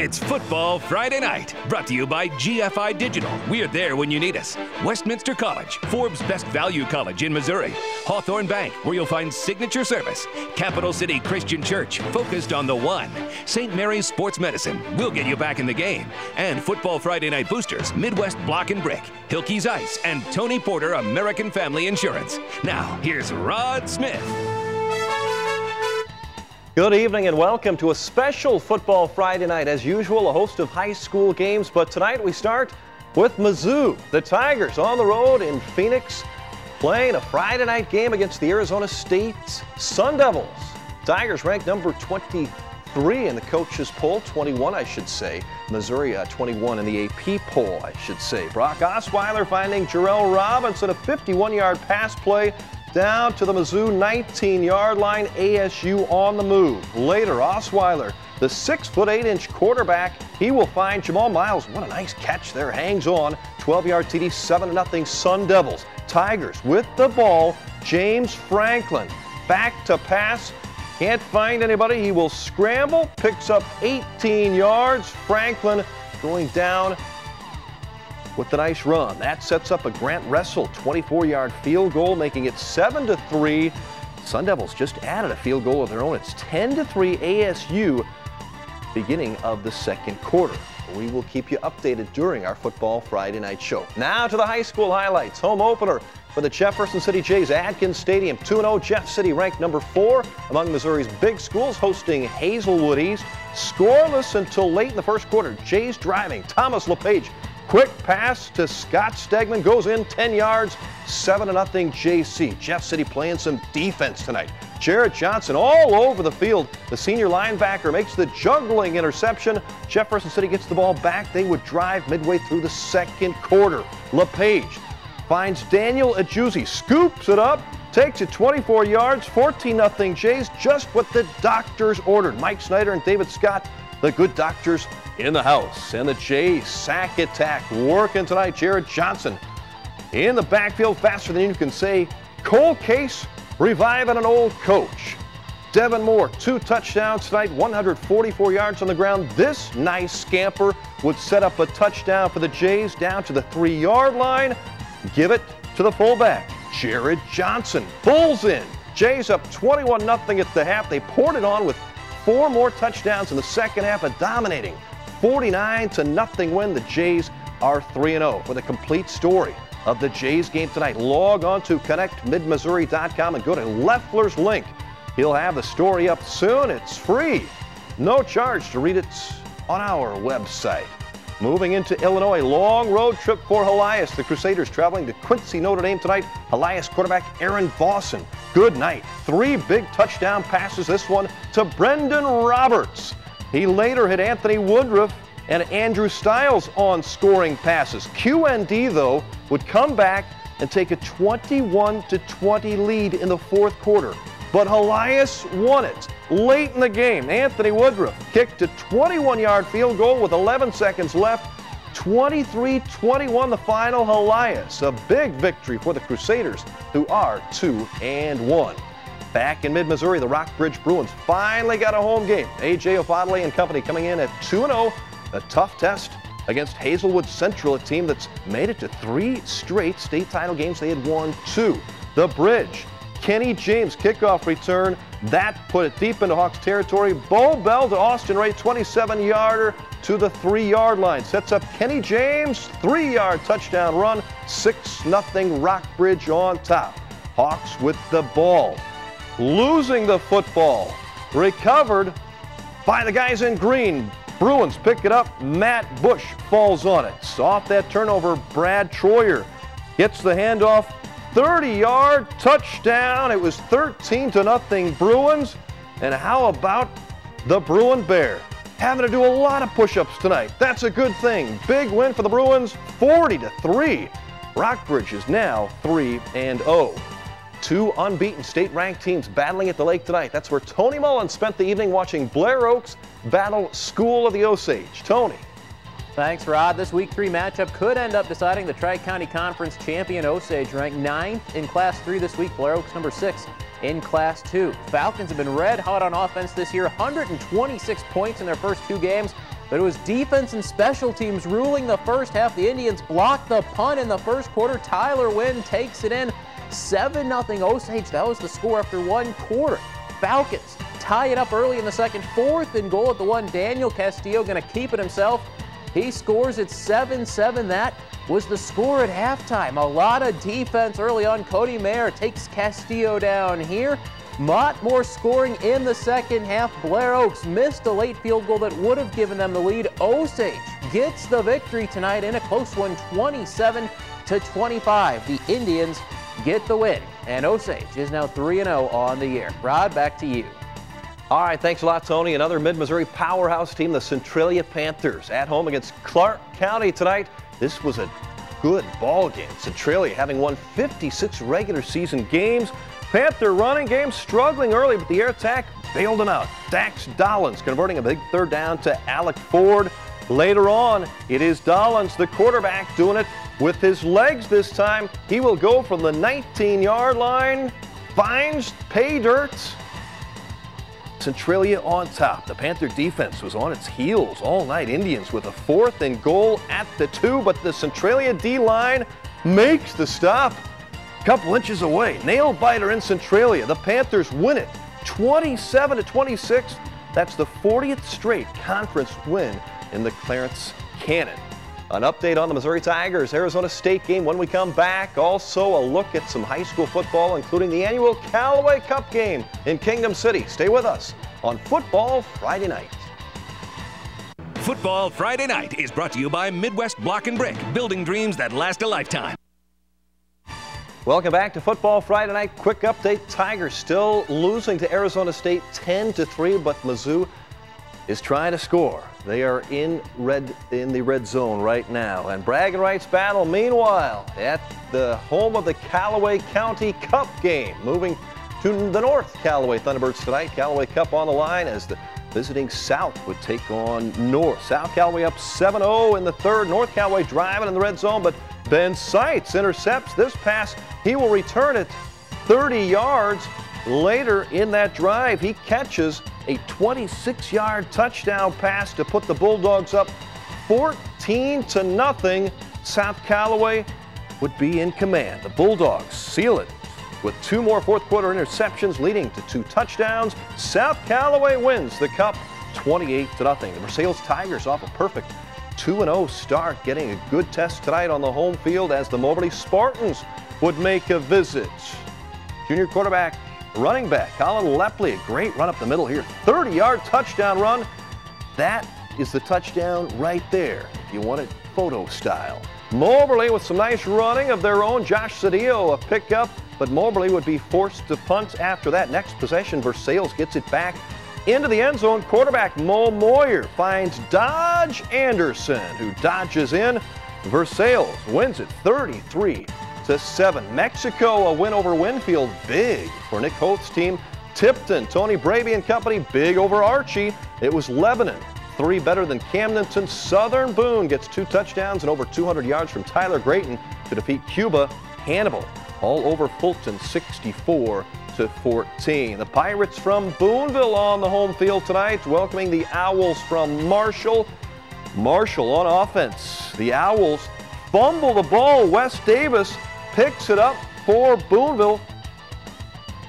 It's Football Friday Night, brought to you by GFI Digital. We're there when you need us. Westminster College, Forbes Best Value College in Missouri. Hawthorne Bank, where you'll find signature service. Capital City Christian Church, focused on the one. St. Mary's Sports Medicine, we'll get you back in the game. And Football Friday Night boosters, Midwest Block and Brick, Hilke's Ice, and Tony Porter American Family Insurance. Now, here's Rod Smith. Good evening and welcome to a special Football Friday night. As usual, a host of high school games, but tonight we start with Mizzou. The Tigers on the road in Phoenix, playing a Friday night game against the Arizona State Sun Devils. Tigers ranked number 23 in the coaches poll, 21 I should say. Missouri 21 in the AP poll I should say. Brock Osweiler finding Jarrell Robinson, a 51-yard pass play down to the Mizzou 19-yard line. ASU on the move. Later, Osweiler, the 6'8" quarterback, he will find Jamal Miles. What a nice catch there. Hangs on. 12-yard TD, 7-0 Sun Devils. Tigers with the ball. James Franklin back to pass. Can't find anybody. He will scramble. Picks up 18 yards. Franklin going down with the nice run. That sets up a Grant Russell 24-yard field goal, making it 7-3. Sun Devils just added a field goal of their own. It's 10-3 ASU, beginning of the second quarter. We will keep you updated during our Football Friday night show. Now to the high school highlights. Home opener for the Jefferson City Jays, Adkins Stadium. 2-0 Jeff City, ranked number 4 among Missouri's big schools, hosting Hazelwood East. Scoreless until late in the first quarter. Jays driving. Thomas LePage, quick pass to Scott Stegman, goes in 10 yards, 7-0 JC. Jeff City playing some defense tonight. Jared Johnson all over the field. The senior linebacker makes the juggling interception. Jefferson City gets the ball back. They would drive midway through the second quarter. LePage finds Daniel Ajuzzi, scoops it up, takes it 24 yards, 14-0 Jays, just what the doctors ordered. Mike Snyder and David Scott, the good doctors in the house. And the Jays sack attack working tonight. Jared Johnson in the backfield, faster than you can say. Cole Case reviving an old coach. Devin Moore, 2 touchdowns tonight, 144 yards on the ground. This nice scamper would set up a touchdown for the Jays down to the 3-yard line. Give it to the fullback, Jared Johnson. Bulls in. Jays up 21-0 at the half. They poured it on with 4 more touchdowns in the second half, a dominating 49-0 win. The Jays are 3-0. For the complete story of the Jays game tonight, log on to connectmidmissouri.com and go to Leffler's link. He'll have the story up soon. It's free. No charge to read it on our website. Moving into Illinois, long road trip for Helias. The Crusaders traveling to Quincy, Notre Dame tonight. Helias quarterback Aaron Vossen. Good night. 3 big touchdown passes. This one to Brendan Roberts. He later hit Anthony Woodruff and Andrew Stiles on scoring passes. QND, though, would come back and take a 21-20 lead in the fourth quarter. But Helias won it late in the game. Anthony Woodruff kicked a 21-yard field goal with 11 seconds left. 23-21 the final. Helias, a big victory for the Crusaders, who are 2-1. Back in mid-Missouri, the Rockbridge Bruins finally got a home game. A.J. Ofadale and company coming in at 2-0. A tough test against Hazelwood Central, a team that's made it to 3 straight state title games. They had won 2. The Bridge, Kenny James kickoff return. That put it deep into Hawks territory. Bo Bell to Austin Ray, 27-yarder to the 3-yard line. Sets up Kenny James, 3-yard touchdown run. 6-0 Rockbridge on top. Hawks with the ball. Losing the football. Recovered by the guys in green. Bruins pick it up. Matt Bush falls on it. Off that turnover, Brad Troyer gets the handoff. 30-yard touchdown. It was 13-0 Bruins. And how about the Bruin Bear? Having to do a lot of push-ups tonight. That's a good thing. Big win for the Bruins, 40-3. Rockbridge is now 3-0. 2 unbeaten state-ranked teams battling at the lake tonight. That's where Tony Mullen spent the evening watching Blair Oaks battle School of the Osage. Tony. Thanks, Rod. This Week 3 matchup could end up deciding the Tri-County Conference champion. Osage ranked 9th in Class 3 this week. Blair Oaks number 6 in Class 2. Falcons have been red hot on offense this year. 126 points in their first 2 games. but it was defense and special teams ruling the first half. The Indians blocked the punt in the first quarter. Tyler Wynn takes it in. 7-0 Osage. That was the score after one quarter. Falcons tie it up early in the second. 4th and goal at the 1. Daniel Castillo going to keep it himself. He scores it 7-7. That was the score at halftime. A lot of defense early on. Cody Mayer takes Castillo down here. Lot more scoring in the second half. Blair Oaks missed a late field goal that would have given them the lead. Osage gets the victory tonight in a close one, 27-25. The Indians get the win, and Osage is now 3-0 on the year. Rod, back to you. All right, thanks a lot, Tony. Another Mid-Missouri powerhouse team, the Centrila Panthers, at home against Clark County tonight. This was a good ball game. Centrila having won 56 regular season games. Panther running game struggling early, but the air attack bailed them out. Dax Dollins converting a big third down to Alec Ford. Later on, it is Dollins, the quarterback, doing it with his legs this time. He will go from the 19-yard line, finds pay dirt. Centrila on top. The Panther defense was on its heels all night. Indians with a 4th and goal at the 2, but the Centrila D-line makes the stop. Couple inches away. Nail biter in Centrila. The Panthers win it 27-26. That's the 40th straight conference win in the Clarence Cannon. An update on the Missouri Tigers Arizona State game when we come back. Also a look at some high school football, including the annual Callaway Cup game in Kingdom City. Stay with us on Football Friday Night. Football Friday Night is brought to you by Midwest Block and Brick, building dreams that last a lifetime. Welcome back to Football Friday Night. Quick update. Tigers still losing to Arizona State 10-3, but Mizzou is trying to score. They are in the red zone right now. And bragging rights battle, meanwhile, at the home of the Callaway County Cup game. Moving to the North Callaway Thunderbirds tonight. Callaway Cup on the line as the visiting South would take on North. South Callaway up 7-0 in the third. North Callaway driving in the red zone, but Ben Seitz intercepts this pass. He will return it 30 yards. Later in that drive, he catches a 26-yard touchdown pass to put the Bulldogs up 14-0. South Callaway would be in command. The Bulldogs seal it with 2 more fourth-quarter interceptions leading to 2 touchdowns. South Callaway wins the Cup 28-0. The Versailles Tigers off a perfect 2-0 start, getting a good test tonight on the home field as the Moberly Spartans would make a visit. Junior quarterback, running back Colin Lepley, a great run up the middle here. 30-yard touchdown run. That is the touchdown right there, if you want it photo style. Moberly with some nice running of their own. Josh Cedillo a pickup, but Moberly would be forced to punt after that. Next possession, Versailles gets it back into the end zone. Quarterback Mo Moyer finds Dodge Anderson, who dodges in. Versailles wins it 33-7. Mexico, a win over Winfield, big for Nick Holt's team. Tipton, Tony Braby and company, big over Archie. It was Lebanon, 3 better than Camdenton. Southern Boone gets 2 touchdowns and over 200 yards from Tyler Grayton to defeat Cuba. Hannibal all over Fulton, 64-14. The Pirates from Boonville on the home field tonight, welcoming the Owls from Marshall. Marshall on offense. The Owls fumble the ball. Wes Davis picks it up for Boonville.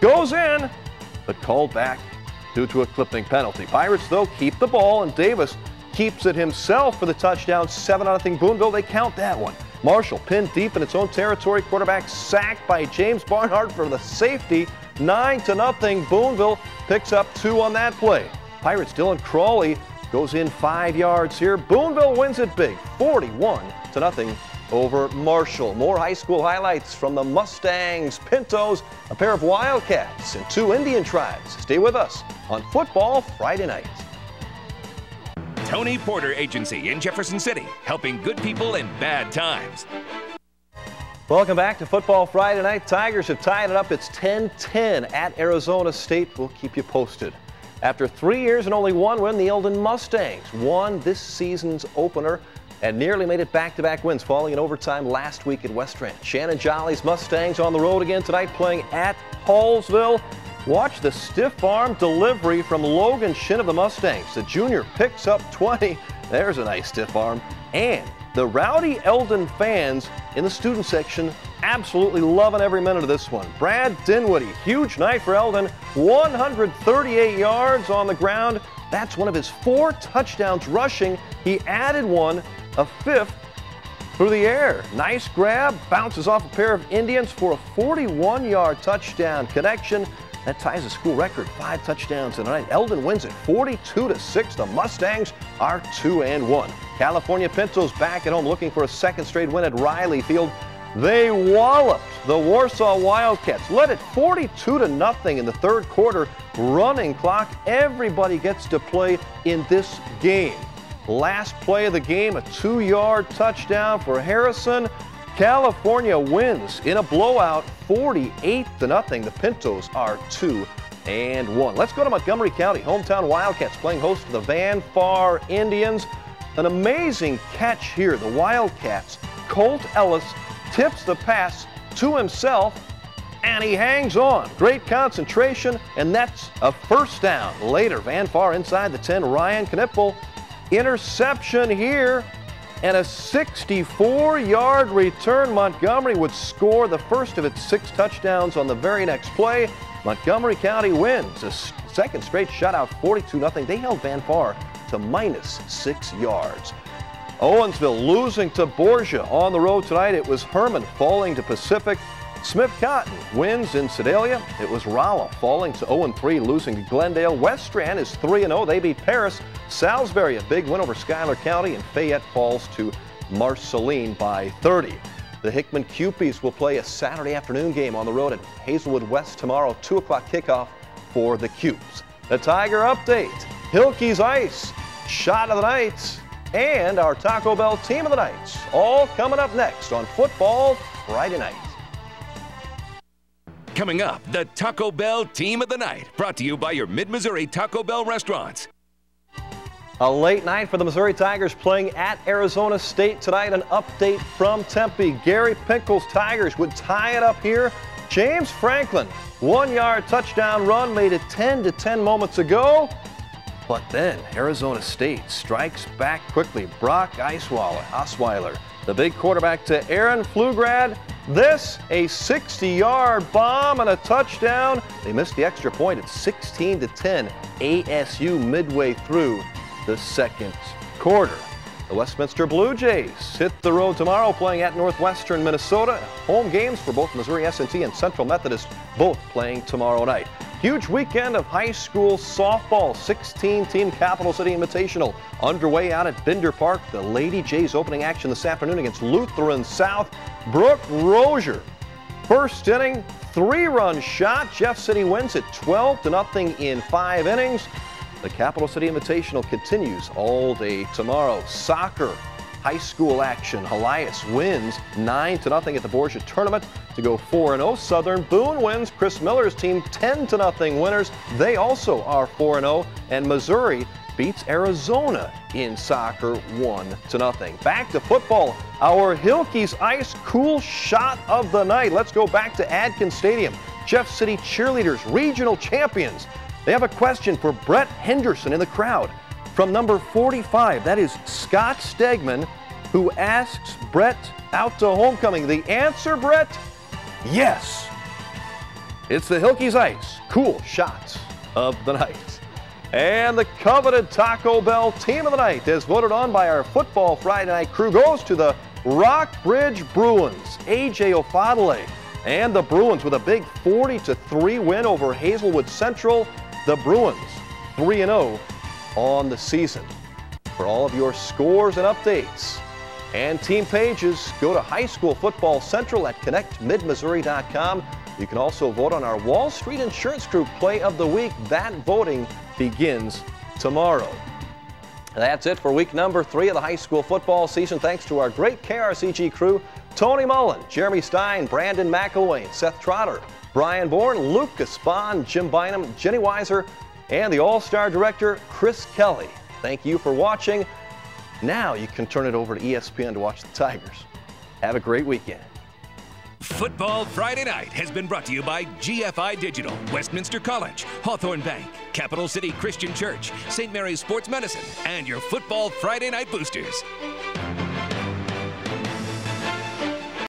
Goes in, but called back due to a clipping penalty. Pirates, though, keep the ball, and Davis keeps it himself for the touchdown. 7-0 Boonville. They count that one. Marshall pinned deep in its own territory. Quarterback sacked by James Barnhart for the safety. 9-0. Boonville picks up 2 on that play. Pirates Dylan Crawley goes in 5 yards here. Boonville wins it big, 41-0 over Marshall. More high school highlights from the Mustangs, Pintos, a pair of Wildcats, and 2 Indian tribes. Stay with us on Football Friday Night. Tony Porter Agency in Jefferson City, helping good people in bad times. Welcome back to Football Friday Night. Tigers have tied it up. It's 10-10 at Arizona State. We'll keep you posted. After 3 years and only 1 win, the Eldon Mustangs won this season's opener and nearly made it back-to-back wins, falling in overtime last week at West Ranch. Shannon Jolly's Mustangs on the road again tonight, playing at Hallsville. Watch the stiff arm delivery from Logan Shin of the Mustangs. The junior picks up 20 There's a nice stiff arm. And the rowdy Eldon fans in the student section absolutely loving every minute of this one. Brad Dinwiddie, huge night for Eldon, 138 yards on the ground. That's one of his 4 touchdowns rushing. He added one, a 5th, through the air. Nice grab, bounces off a pair of Indians for a 41-yard touchdown connection. That ties the school record, 5 touchdowns tonight. Eldon wins it 42-6. The Mustangs are 2-1. California Pintos back at home looking for a second straight win at Riley Field. They walloped the Warsaw Wildcats, led it 42-0 in the third quarter. Running clock, everybody gets to play in this game. Last play of the game, a 2-yard touchdown for Harrison. California wins in a blowout 48-0. The Pintos are 2-1. Let's go to Montgomery County. Hometown Wildcats playing host to the Van Far Indians. An amazing catch here. The Wildcats, Colt Ellis tips the pass to himself, and he hangs on. Great concentration, and that's a first down. Later, Van Far inside the 10, Ryan Knippel. Interception here, and a 64-yard return. Montgomery would score the first of its 6 touchdowns on the very next play. Montgomery County wins a second straight shutout, 42-0. They held Van Far to -6 yards. Owensville losing to Borgia on the road tonight. It was Herman falling to Pacific. Smith Cotton wins in Sedalia. It was Rolla falling to 0-3, losing to Glendale. West Strand is 3-0. They beat Paris. Salisbury, a big win over Schuyler County, and Fayette falls to Marceline by 30. The Hickman Cupies will play a Saturday afternoon game on the road at Hazelwood West tomorrow, 2 o'clock kickoff for the Cupes. The Tiger update, Hilke's Ice, Shot of the Night, and our Taco Bell Team of the Night, all coming up next on Football Friday Night. Coming up, the Taco Bell Team of the Night, brought to you by your Mid-Missouri Taco Bell restaurants. A late night for the Missouri Tigers playing at Arizona State tonight. An update from Tempe. Gary Pinkel's Tigers would tie it up here. James Franklin, 1-yard touchdown run, made it 10-10 moments ago. But then Arizona State strikes back quickly. Brock Osweiler, the big quarterback to Aaron Pflugrad. This, a 60-yard bomb and a touchdown. They missed the extra point at 16-10. ASU midway through the second quarter. The Westminster Blue Jays hit the road tomorrow playing at Northwestern Minnesota. Home games for both Missouri S&T and Central Methodist, both playing tomorrow night. Huge weekend of high school softball, 16-team Capital City Invitational underway out at Binder Park. The Lady Jays opening action this afternoon against Lutheran South. Brooke Rozier, first inning, 3-run shot. Jeff City wins it 12-0 in 5 innings. The Capital City Invitational continues all day tomorrow. Soccer, high school action. Elias wins 9-0 at the Borgia tournament to go 4-0. Southern Boone wins. Chris Miller's team 10-0 winners. They also are 4-0. And Missouri beats Arizona in soccer 1-0. Back to football. Our Hilke's Ice cool shot of the night. Let's go back to Adkins Stadium. Jeff City cheerleaders, regional champions. They have a question for Brett Henderson in the crowd. From number 45, that is Scott Stegman, who asks Brett out to homecoming. The answer, Brett? Yes. It's the Hilke's Ice cool shots of the night. And the coveted Taco Bell Team of the Night, as voted on by our Football Friday Night crew, goes to the Rockbridge Bruins. A.J. Ofadale and the Bruins with a big 40-3 win over Hazelwood Central. The Bruins 3-0 on the season. For all of your scores and updates and team pages, go to High School Football Central at connectmidmissouri.com. You can also vote on our Wall Street Insurance Group Play of the Week. That voting begins tomorrow. That's it for week number 3 of the high school football season. Thanks to our great KRCG crew, Tony Mullen, Jeremy Stein, Brandon McElwain, Seth Trotter, Brian Bourne, Lucas Bond, Jim Bynum, Jenny Weiser, and the All-Star Director, Chris Kelly. Thank you for watching. Now you can turn it over to ESPN to watch the Tigers. Have a great weekend. Football Friday Night has been brought to you by GFI Digital, Westminster College, Hawthorne Bank, Capital City Christian Church, St. Mary's Sports Medicine, and your Football Friday Night Boosters.